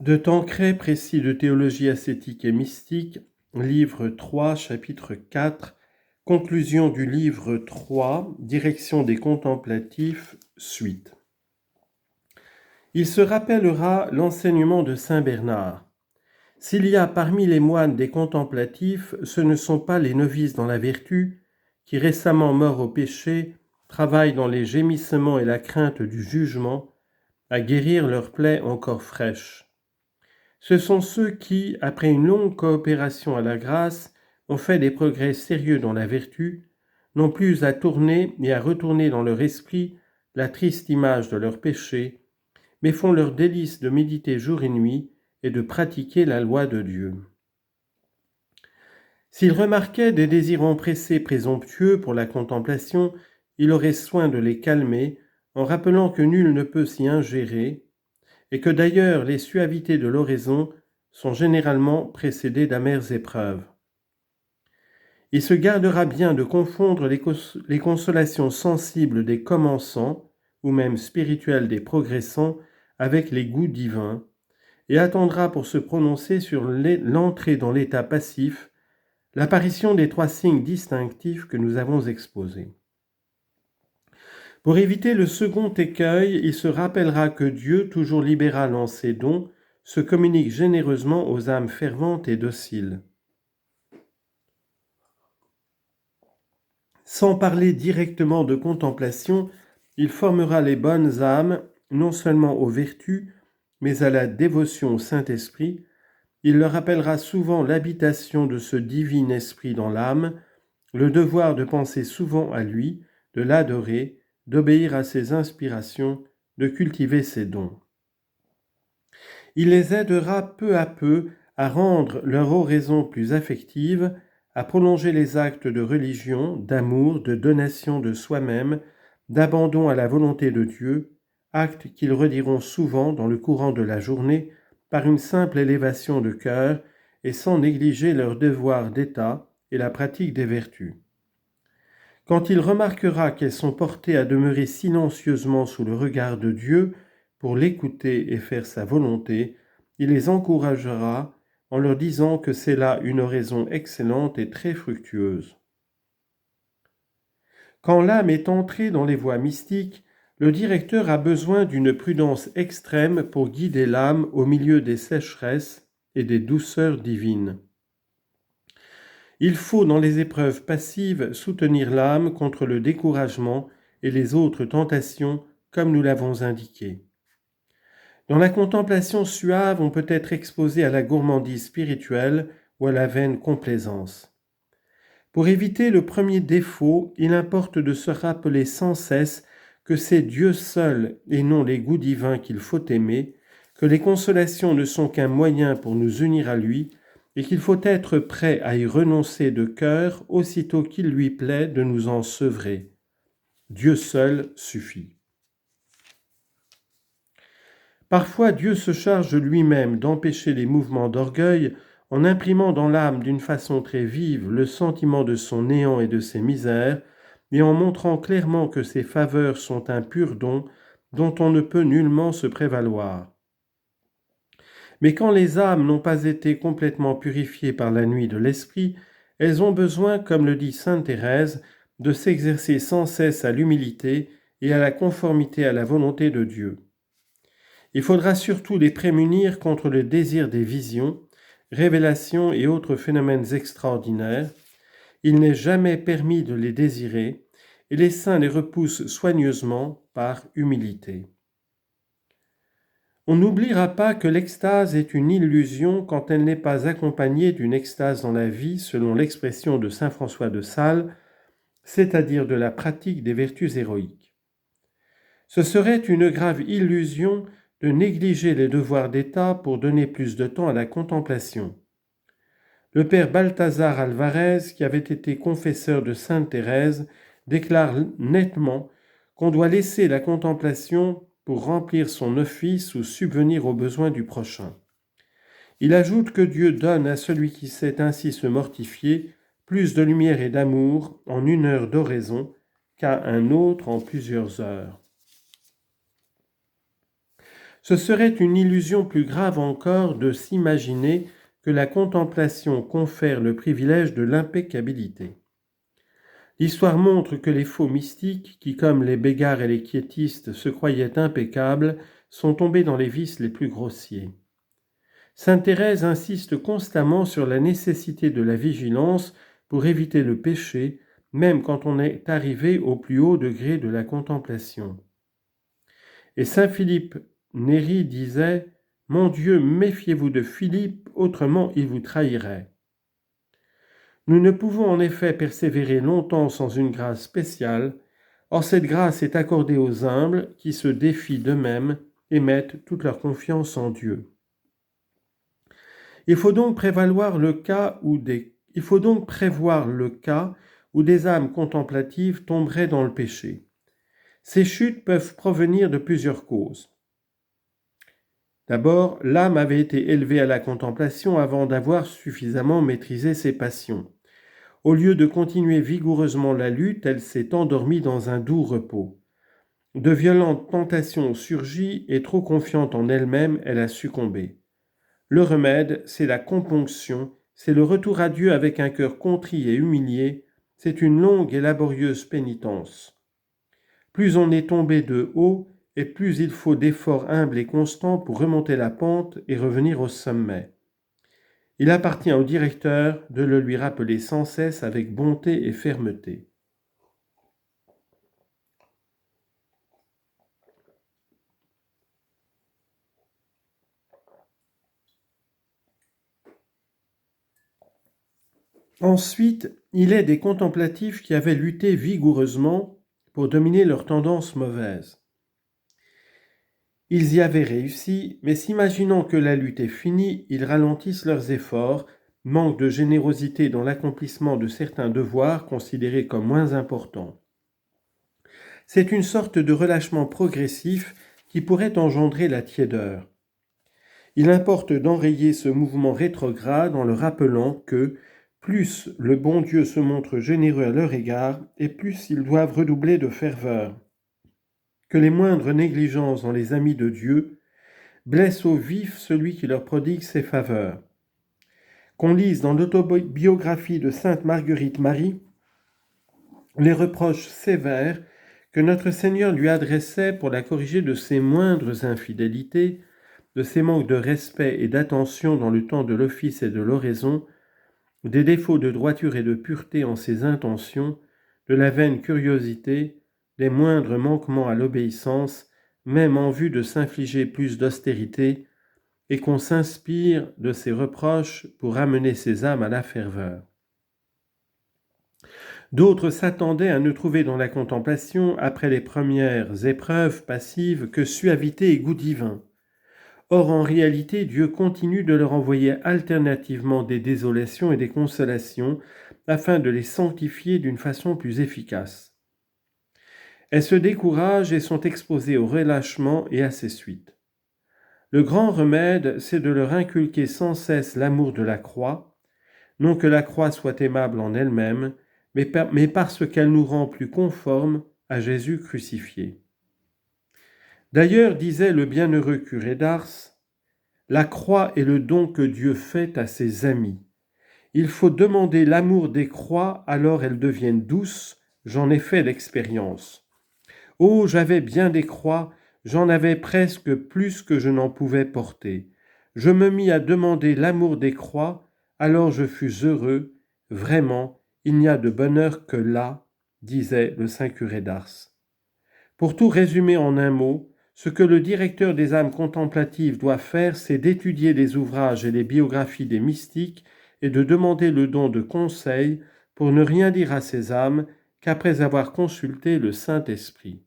De Tancret, précis de théologie ascétique et mystique, livre 3, chapitre 4, conclusion du livre 3, direction des contemplatifs, suite. Il se rappellera l'enseignement de saint Bernard. S'il y a parmi les moines des contemplatifs, ce ne sont pas les novices dans la vertu, qui récemment morts au péché, travaillent dans les gémissements et la crainte du jugement, à guérir leurs plaies encore fraîches. Ce sont ceux qui, après une longue coopération à la grâce, ont fait des progrès sérieux dans la vertu, n'ont plus à tourner et à retourner dans leur esprit la triste image de leur péché, mais font leur délice de méditer jour et nuit et de pratiquer la loi de Dieu. S'ils remarquaient des désirs empressés présomptueux pour la contemplation, il aurait soin de les calmer en rappelant que nul ne peut s'y ingérer, et que d'ailleurs les suavités de l'oraison sont généralement précédées d'amères épreuves. Il se gardera bien de confondre les consolations sensibles des commençants, ou même spirituelles des progressants, avec les goûts divins, et attendra pour se prononcer sur l'entrée dans l'état passif, l'apparition des 3 signes distinctifs que nous avons exposés. Pour éviter le second écueil, il se rappellera que Dieu, toujours libéral en ses dons, se communique généreusement aux âmes ferventes et dociles. Sans parler directement de contemplation, il formera les bonnes âmes non seulement aux vertus, mais à la dévotion au Saint-Esprit. Il leur rappellera souvent l'habitation de ce divin esprit dans l'âme, le devoir de penser souvent à lui, de l'adorer, d'obéir à ses inspirations, de cultiver ses dons. Il les aidera peu à peu à rendre leur oraison plus affective, à prolonger les actes de religion, d'amour, de donation de soi-même, d'abandon à la volonté de Dieu, actes qu'ils rediront souvent dans le courant de la journée par une simple élévation de cœur et sans négliger leur devoir d'état et la pratique des vertus. Quand il remarquera qu'elles sont portées à demeurer silencieusement sous le regard de Dieu pour l'écouter et faire sa volonté, il les encouragera en leur disant que c'est là une oraison excellente et très fructueuse. Quand l'âme est entrée dans les voies mystiques, le directeur a besoin d'une prudence extrême pour guider l'âme au milieu des sécheresses et des douceurs divines. Il faut, dans les épreuves passives, soutenir l'âme contre le découragement et les autres tentations, comme nous l'avons indiqué. Dans la contemplation suave, on peut être exposé à la gourmandise spirituelle ou à la vaine complaisance. Pour éviter le premier défaut, il importe de se rappeler sans cesse que c'est Dieu seul et non les goûts divins qu'il faut aimer, que les consolations ne sont qu'un moyen pour nous unir à lui, et qu'il faut être prêt à y renoncer de cœur aussitôt qu'il lui plaît de nous en sevrer. Dieu seul suffit. Parfois, Dieu se charge lui-même d'empêcher les mouvements d'orgueil en imprimant dans l'âme d'une façon très vive le sentiment de son néant et de ses misères, et en montrant clairement que ses faveurs sont un pur don dont on ne peut nullement se prévaloir. Mais quand les âmes n'ont pas été complètement purifiées par la nuit de l'esprit, elles ont besoin, comme le dit sainte Thérèse, de s'exercer sans cesse à l'humilité et à la conformité à la volonté de Dieu. Il faudra surtout les prémunir contre le désir des visions, révélations et autres phénomènes extraordinaires. Il n'est jamais permis de les désirer, et les saints les repoussent soigneusement par humilité. On n'oubliera pas que l'extase est une illusion quand elle n'est pas accompagnée d'une extase dans la vie, selon l'expression de saint François de Sales, c'est-à-dire de la pratique des vertus héroïques. Ce serait une grave illusion de négliger les devoirs d'État pour donner plus de temps à la contemplation. Le père Balthazar Alvarez, qui avait été confesseur de sainte Thérèse, déclare nettement qu'on doit laisser la contemplation pour remplir son office ou subvenir aux besoins du prochain. Il ajoute que Dieu donne à celui qui sait ainsi se mortifier plus de lumière et d'amour en 1 heure d'oraison qu'à un autre en plusieurs heures. Ce serait une illusion plus grave encore de s'imaginer que la contemplation confère le privilège de l'impeccabilité. L'histoire montre que les faux mystiques, qui comme les Bégards et les quiétistes se croyaient impeccables, sont tombés dans les vices les plus grossiers. Sainte Thérèse insiste constamment sur la nécessité de la vigilance pour éviter le péché, même quand on est arrivé au plus haut degré de la contemplation. Et saint Philippe Néri disait « Mon Dieu, méfiez-vous de Philippe, autrement il vous trahirait ». Nous ne pouvons en effet persévérer longtemps sans une grâce spéciale. Or cette grâce est accordée aux humbles qui se défient d'eux-mêmes et mettent toute leur confiance en Dieu. Il faut donc prévoir le cas où des âmes contemplatives tomberaient dans le péché. Ces chutes peuvent provenir de plusieurs causes. D'abord, l'âme avait été élevée à la contemplation avant d'avoir suffisamment maîtrisé ses passions. Au lieu de continuer vigoureusement la lutte, elle s'est endormie dans un doux repos. De violentes tentations ont surgi et trop confiante en elle-même, elle a succombé. Le remède, c'est la componction, c'est le retour à Dieu avec un cœur contrit et humilié, c'est une longue et laborieuse pénitence. Plus on est tombé de haut, et plus il faut d'efforts humbles et constants pour remonter la pente et revenir au sommet. Il appartient au directeur de le lui rappeler sans cesse avec bonté et fermeté. Ensuite, il est des contemplatifs qui avaient lutté vigoureusement pour dominer leurs tendances mauvaises. Ils y avaient réussi, mais s'imaginant que la lutte est finie, ils ralentissent leurs efforts, manquent de générosité dans l'accomplissement de certains devoirs considérés comme moins importants. C'est une sorte de relâchement progressif qui pourrait engendrer la tiédeur. Il importe d'enrayer ce mouvement rétrograde en le rappelant que plus le bon Dieu se montre généreux à leur égard, et plus ils doivent redoubler de ferveur. Que les moindres négligences dans les amis de Dieu blessent au vif celui qui leur prodigue ses faveurs. Qu'on lise dans l'autobiographie de sainte Marguerite Marie les reproches sévères que notre Seigneur lui adressait pour la corriger de ses moindres infidélités, de ses manques de respect et d'attention dans le temps de l'office et de l'oraison, des défauts de droiture et de pureté en ses intentions, de la vaine curiosité, des moindres manquements à l'obéissance, même en vue de s'infliger plus d'austérité, et qu'on s'inspire de ces reproches pour amener ces âmes à la ferveur. D'autres s'attendaient à ne trouver dans la contemplation, après les premières épreuves passives, que suavité et goût divin. Or, en réalité, Dieu continue de leur envoyer alternativement des désolations et des consolations, afin de les sanctifier d'une façon plus efficace. Elles se découragent et sont exposées au relâchement et à ses suites. Le grand remède, c'est de leur inculquer sans cesse l'amour de la croix, non que la croix soit aimable en elle-même, mais parce qu'elle nous rend plus conformes à Jésus crucifié. D'ailleurs, disait le bienheureux curé d'Ars, « La croix est le don que Dieu fait à ses amis. Il faut demander l'amour des croix, alors elles deviennent douces, j'en ai fait l'expérience. Oh, j'avais bien des croix, j'en avais presque plus que je n'en pouvais porter. Je me mis à demander l'amour des croix, alors je fus heureux, vraiment, il n'y a de bonheur que là, disait le saint curé d'Ars. » Pour tout résumer en un mot, ce que le directeur des âmes contemplatives doit faire, c'est d'étudier les ouvrages et les biographies des mystiques et de demander le don de conseil pour ne rien dire à ces âmes qu'après avoir consulté le Saint-Esprit.